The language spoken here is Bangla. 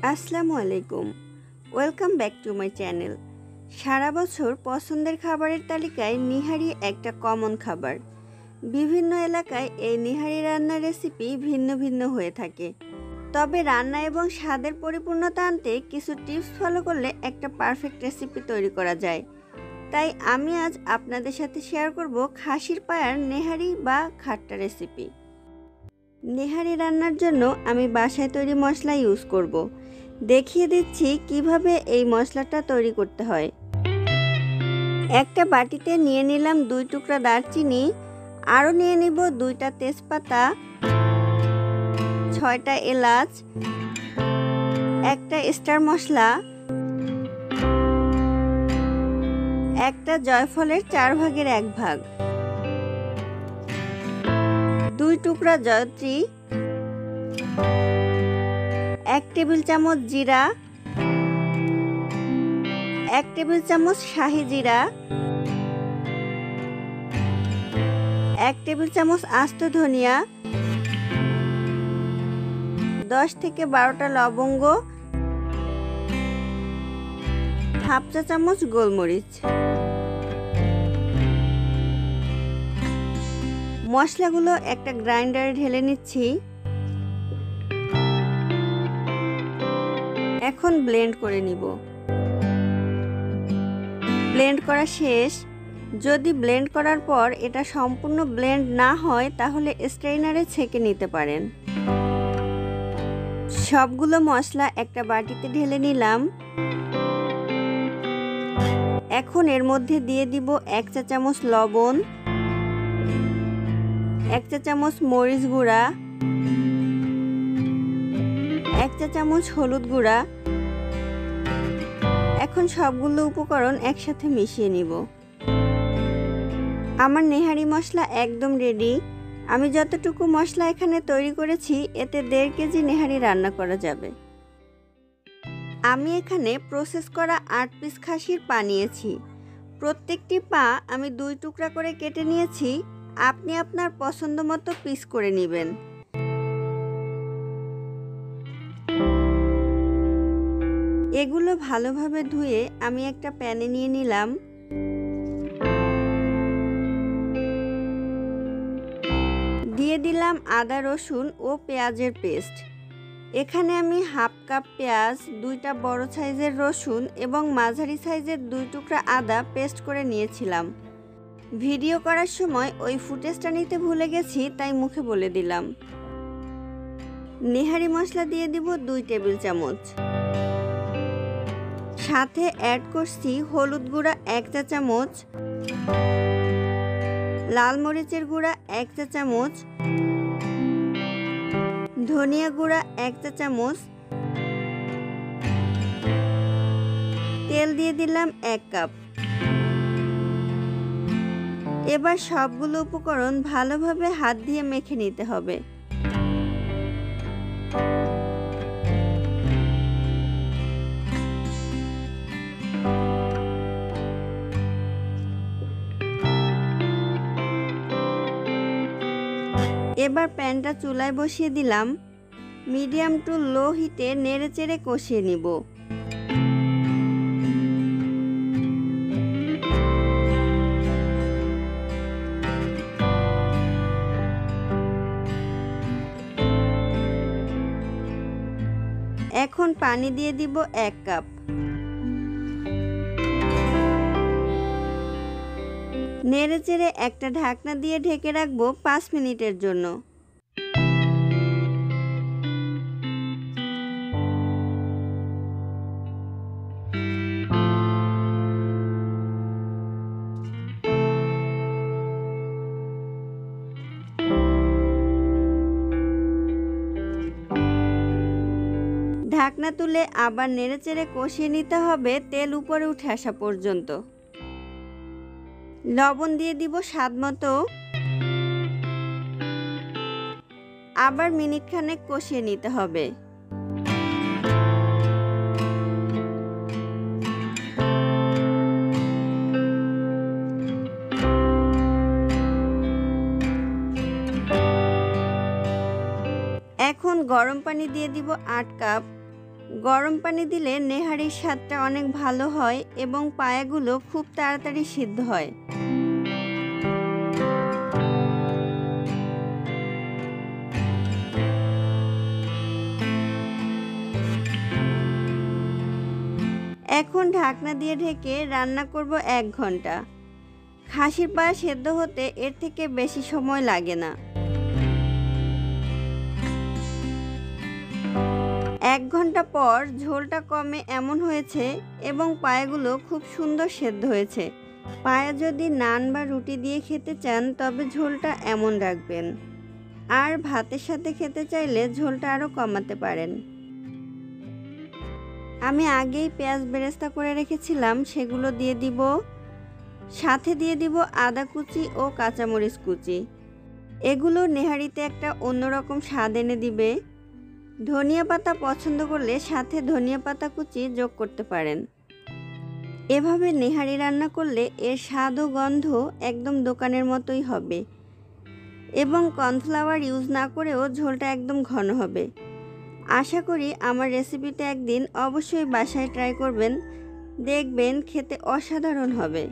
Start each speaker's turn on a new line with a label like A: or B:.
A: আসসালামু আলাইকুম, welcome back to my channel. সারা বছর পছন্দের খাবারের তালিকায় নিহারি একটা কমন খাবার। বিভিন্ন এলাকায় এই নিহারি রান্নার রেসিপি ভিন্ন ভিন্ন হয়ে থাকে, তবে রান্না এবং স্বাদের পরিপূর্ণতা আনতে কিছু টিপস ফলো করলে একটা পারফেক্ট রেসিপি তৈরি করা যায়। তাই আমি আজ আপনাদের সাথে শেয়ার করব খাসির পায়ার নেহারি বা খাট্টা রেসিপি। নেহারি রান্নার জন্য আমি বাসায় তৈরি মশলা ইউজ করব। দেখিয়ে দিচ্ছি কিভাবে এই মশলাটা তৈরি করতে হয়। একটা বাটিতে নিয়ে নিলাম 2 টুকরা দারচিনি, আরও নিয়ে নিব 2টা তেজপাতা, 6টা এলাচ, একটা স্টার মশলা, একটা জয়ফলের 4 ভাগের 1 ভাগ, 2 টুকরা জয়ত্রী, 1 টেবিল চামচ জিরা, 1 টেবিল চামচ শাহি জিরা, 1 টেবিল চামচ আস্ত ধনিয়া, 10 থেকে 12টা লবঙ্গ, হাফ চা চামচ গোলমরিচ। মশলাগুলো একটা গ্রাইন্ডারে ঢেলে নিচ্ছি। এখন ব্লেন্ড করে নিব। ব্লেন্ড করা শেষ। যদি ব্লেন্ড করার পর এটা সম্পূর্ণ ব্লেন্ড না হয় তাহলে স্ট্রেইনারে ছেঁকে নিতে পারেন। সবগুলো মশলা একটা বাটিতে ঢেলে নিলাম। এখন এর মধ্যে দিয়ে দিব 1 চা চামচ লবণ, 1 চা চামচ মরিচ গুঁড়া, 1 চা চামচ হলুদ গুঁড়া। এখন সবগুলো উপকরণ একসাথে মিশিয়ে নিব। আমার নেহারি মশলা একদম রেডি। আমি যতটুকু মশলা এখানে তৈরি করেছি এতে 1.5 কেজি নেহারি রান্না করা যাবে। আমি এখানে প্রসেস করা 8 পিস খাসির পা নিয়েছি। প্রত্যেকটি পা আমি 2 টুকরা করে কেটে নিয়েছি। আপনি আপনার পছন্দ মতো পিস করে নেবেন। এগুলো ভালোভাবে ধুয়ে আমি একটা প্যানে নিয়ে নিলাম। দিয়ে দিলাম আদা রসুন ও পেঁয়াজের পেস্ট। এখানে আমি হাফ কাপ পেঁয়াজ, 2টা বড় সাইজের রসুন এবং মাঝারি সাইজের 2 টুকরা আদা পেস্ট করে নিয়েছিলাম। ভিডিও করার সময় ওই ফুটেজটা নিতে ভুলে গেছি, তাই মুখে বলে দিলাম। নেহারি মশলা দিয়ে দিব 2 টেবিল চামচ। সাথে অ্যাড করছি হলুদ গুঁড়া 1 চা চামচ, লাল মরিচের গুঁড়া 1 চা চামচ, ধনিয়া গুঁড়া 1 চা চামচ, তেল দিয়ে দিলাম 1 কাপ। এবার সবগুলো উপকরণ ভালোভাবে হাত দিয়ে মেখে নিতে হবে। এবার প্যানটা চুলায় বসিয়ে দিলাম। মিডিয়াম টু লো হিটে নেড়েচেড়ে কষিয়ে নিব। এখন পানি দিয়ে দিব 1 কাপ। নেড়েচেড়ে একটা ঢাকনা দিয়ে ঢেকে রাখবো 5 মিনিটের জন্য। ঢাকনা তুলে আবার নেড়েচেড়ে কষিয়ে নিতে হবে তেল উপরে উঠে আসা পর্যন্ত। লবণ দিয়ে দিব স্বাদ মতো। আবার মিনিট খানেক কষিয়ে নিতে হবে। এখন গরম পানি দিয়ে দিব 8 কাপ। গরম পানি দিলে নেহারির স্বাদটা অনেক ভালো হয় এবং পায়াগুলো খুব তাড়াতাড়ি সিদ্ধ হয়। এখন ঢাকনা দিয়ে ঢেকে রান্না করব 1 ঘন্টা। খাসির পায়া সেদ্ধ হতে এর থেকে বেশি সময় লাগে না। 1 ঘন্টা পর ঝোলটা কমে এমন হয়েছে এবং পায়াগুলো খুব সুন্দর সেদ্ধ হয়েছে। পায়া যদি নান বা রুটি দিয়ে খেতে চান তবে ঝোলটা এমন রাখবেন, আর ভাতের সাথে খেতে চাইলে ঝোলটা আরও কমাতে পারেন। আমি আগেই পেঁয়াজ বেরেস্তা করে রেখেছিলাম, সেগুলো দিয়ে দিব। সাথে দিয়ে দিব আদা কুচি ও কাঁচামরিচ কুচি। এগুলো নেহারিতে একটা অন্যরকম স্বাদ এনে দিবে। ধনিয়া পাতা পছন্দ করলে সাথে ধনিয়া পাতা কুচি যোগ করতে পারেন। এভাবে নেহারি রান্না করলে এর স্বাদ ও গন্ধ একদম দোকানের মতোই হবে এবং কর্নফ্লাওয়ার ইউজ না করেও ঝোলটা একদম ঘন হবে। আশা করি আমার রেসিপিটা একদিন অবশ্যই বাসায় ট্রাই করবেন, দেখবেন খেতে অসাধারণ হবে।